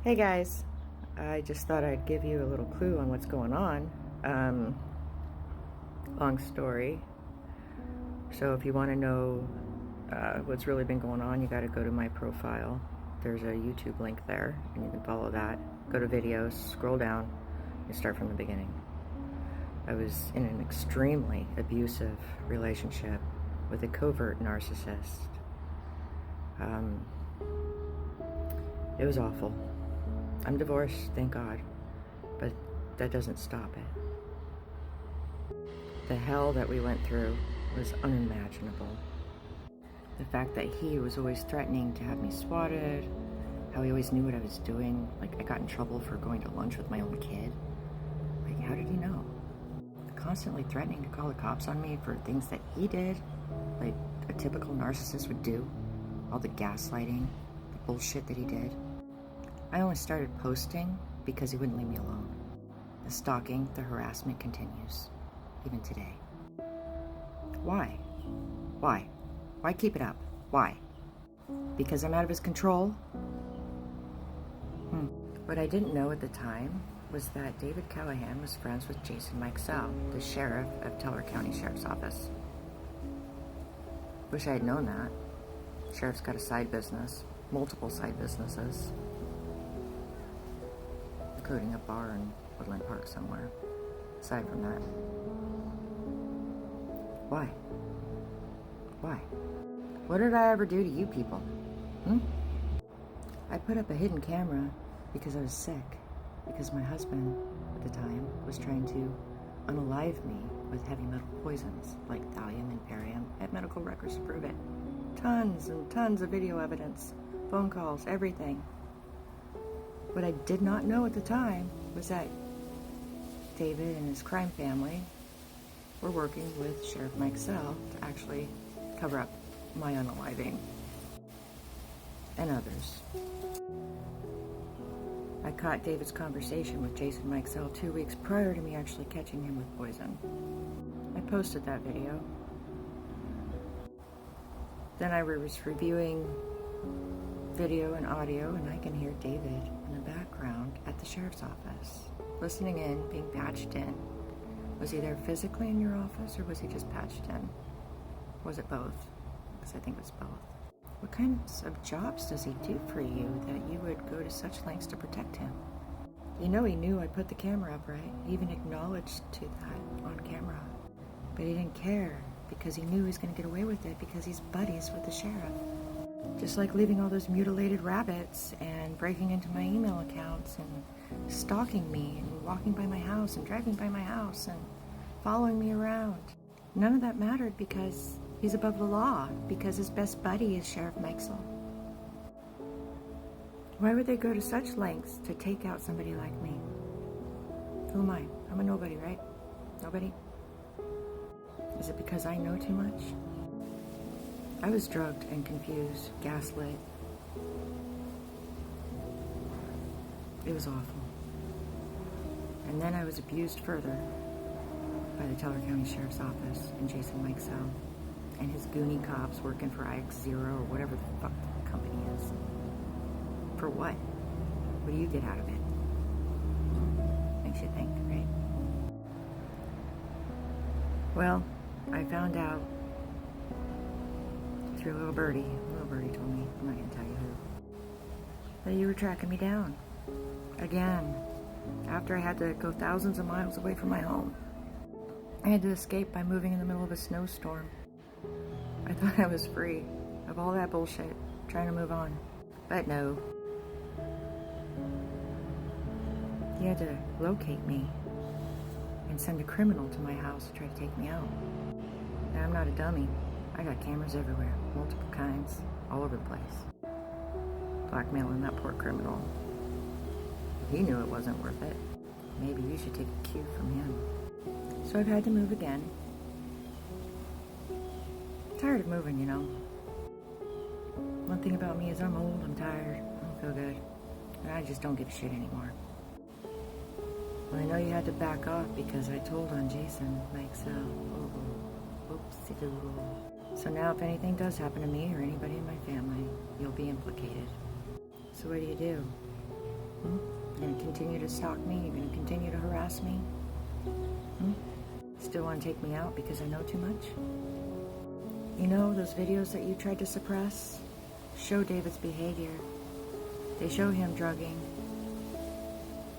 Hey guys, I just thought I'd give you a little clue on what's going on. Long story. So if you want to know what's really been going on, you got to go to my profile. There's a YouTube link there, and you can follow that. Go to videos, scroll down, and start from the beginning. I was in an extremely abusive relationship with a covert narcissist. It was awful. I'm divorced, thank God, but that doesn't stop it. The hell that we went through was unimaginable. The fact that he was always threatening to have me swatted, how he always knew what I was doing, like I got in trouble for going to lunch with my own kid. Like, how did he know? Constantly threatening to call the cops on me for things that he did, like a typical narcissist would do. All the gaslighting, the bullshit that he did. I only started posting because he wouldn't leave me alone. The stalking, the harassment continues, even today. Why? Why? Why keep it up? Why? Because I'm out of his control? What I didn't know at the time was that David Callahan was friends with Jason Mikesell, the sheriff of Teller County Sheriff's Office. Wish I had known that. Sheriff's got a side business, multiple side businesses, including a bar in Woodland Park somewhere. Aside from that, why? Why? What did I ever do to you people? I put up a hidden camera because I was sick, because my husband at the time was trying to unalive me with heavy metal poisons like thallium and barium. I have medical records to prove it. Tons and tons of video evidence, phone calls, everything. What I did not know at the time was that David and his crime family were working with Sheriff Mikesell to actually cover up my unaliving and others. I caught David's conversation with Jason Mikesell 2 weeks prior to me actually catching him with poison. I posted that video. Then I was reviewing video and audio, and I can hear David in the background at the sheriff's office, listening in, being patched in. Was he there physically in your office, or was he just patched in? Was it both? Because I think it was both. What kinds of jobs does he do for you that you would go to such lengths to protect him? You know he knew I put the camera up, right? He even acknowledged to that on camera. But he didn't care because he knew he was going to get away with it because he's buddies with the sheriff. Just like leaving all those mutilated rabbits and breaking into my email accounts and stalking me and walking by my house and driving by my house and following me around. None of that mattered because he's above the law, because his best buddy is Sheriff Mikesell. Why would they go to such lengths to take out somebody like me? Who am I? I'm a nobody, right? Nobody? Is it because I know too much? I was drugged and confused, gaslit. It was awful. And then I was abused further by the Teller County Sheriff's Office and Jason Mikesell and his goony cops working for IX0 or whatever the fuck the company is. For what? What do you get out of it? Makes you think, right? Well, I found out through a little birdie. Little birdie told me, I'm not going to tell you who, that you were tracking me down. Again. After I had to go thousands of miles away from my home. I had to escape by moving in the middle of a snowstorm. I thought I was free of all that bullshit, trying to move on. But no. You had to locate me and send a criminal to my house to try to take me out. And I'm not a dummy. I got cameras everywhere, multiple kinds, all over the place. Blackmailing that poor criminal. He knew it wasn't worth it. Maybe you should take a cue from him. So I've had to move again. Tired of moving, you know. One thing about me is I'm old, I'm tired, I don't feel good. And I just don't give a shit anymore. Well, I know you had to back off because I told on Jason Mikesell. Oh, oopsie-doodle. So now if anything does happen to me or anybody in my family, you'll be implicated. So what do? continue to stalk me? You're going to continue to harass me? Still want to take me out because I know too much? You know, those videos that you tried to suppress show David's behavior. They show him drugging,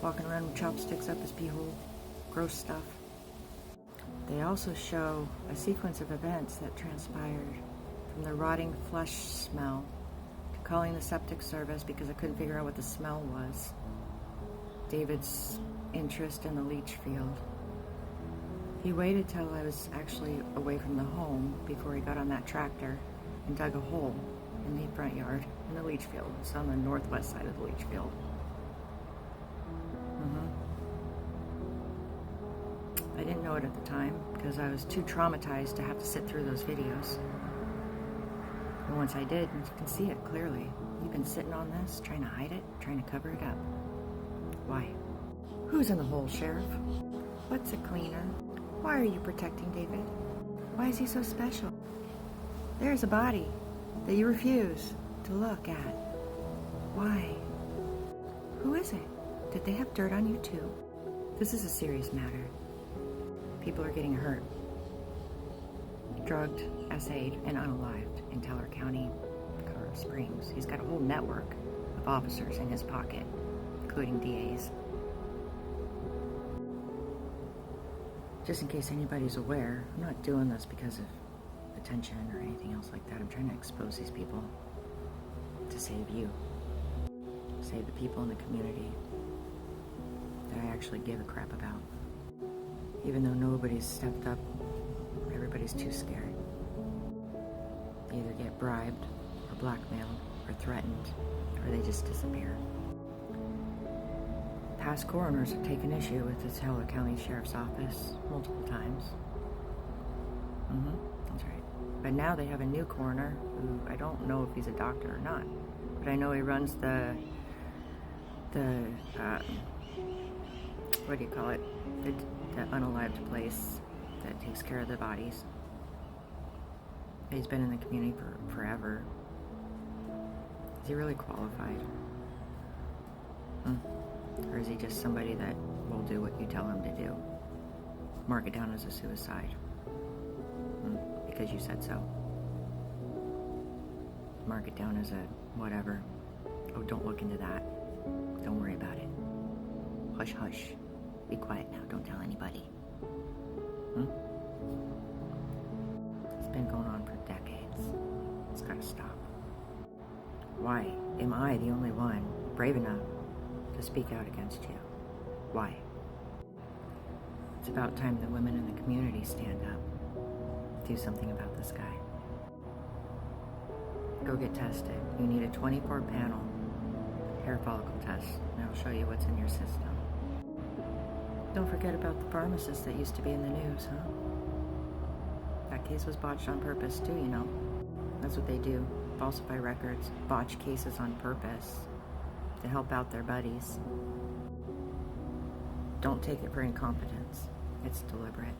walking around with chopsticks up his beehole, gross stuff. They also show a sequence of events that transpired, from the rotting flesh smell to calling the septic service because I couldn't figure out what the smell was, David's interest in the leach field. He waited till I was actually away from the home before he got on that tractor and dug a hole in the front yard in the leach field. It's on the northwest side of the leach field. I didn't know it at the time because I was too traumatized to have to sit through those videos. And once I did, you can see it clearly. You've been sitting on this, trying to hide it, trying to cover it up. Why? Who's in the hole, Sheriff? What's a cleaner? Why are you protecting David? Why is he so special? There's a body that you refuse to look at. Why? Who is it? Did they have dirt on you too? This is a serious matter. People are getting hurt, drugged, essayed, and unalived in Teller County, Colorado Springs. He's got a whole network of officers in his pocket, including DAs. Just in case anybody's aware, I'm not doing this because of attention or anything else like that. I'm trying to expose these people to save you, save the people in the community that I actually give a crap about. Even though nobody's stepped up, everybody's too scared. They either get bribed or blackmailed or threatened, or they just disappear. Past coroners have taken issue with the Teller County Sheriff's Office multiple times. That's right. But now they have a new coroner who I don't know if he's a doctor or not, but I know he runs the what do you call it? The unalived place that takes care of the bodies. He's been in the community for forever. Is he really qualified? Or is he just somebody that will do what you tell him to do? Mark it down as a suicide. Because you said so. Mark it down as a whatever. Oh, don't look into that. Don't worry about it. Hush, hush. Be quiet now. Don't tell anybody. It's been going on for decades. It's gotta stop. Why am I the only one brave enough to speak out against you? Why? It's about time the women in the community stand up. Do something about this guy. Go get tested. You need a 24-panel hair follicle test, and it'll show you what's in your system. Don't forget about the pharmacist that used to be in the news, huh? That case was botched on purpose too, you know. That's what they do. Falsify records, botch cases on purpose to help out their buddies. Don't take it for incompetence. It's deliberate.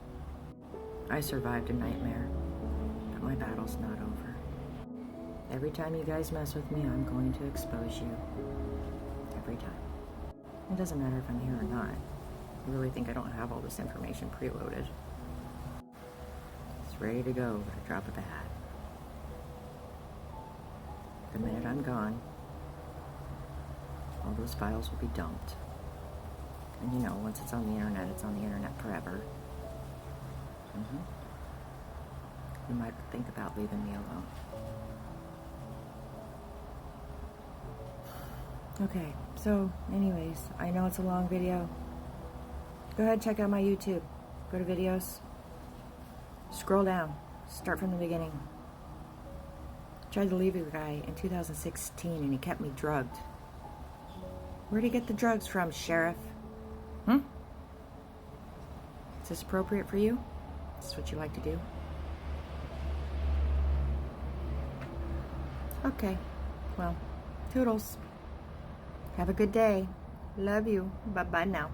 I survived a nightmare, but my battle's not over. Every time you guys mess with me, I'm going to expose you. Every time. It doesn't matter if I'm here or not. I really think I don't have all this information preloaded. It's ready to go at a drop of a hat. The minute I'm gone, all those files will be dumped. And you know, once it's on the internet, it's on the internet forever. You might think about leaving me alone. Okay, so anyways, I know it's a long video. Go ahead and check out my YouTube. Go to videos. Scroll down. Start from the beginning. Tried to leave a guy in 2016 and he kept me drugged. Where'd he get the drugs from, Sheriff? Is this appropriate for you? Is this what you like to do? Okay. Well, toodles. Have a good day. Love you. Bye-bye now.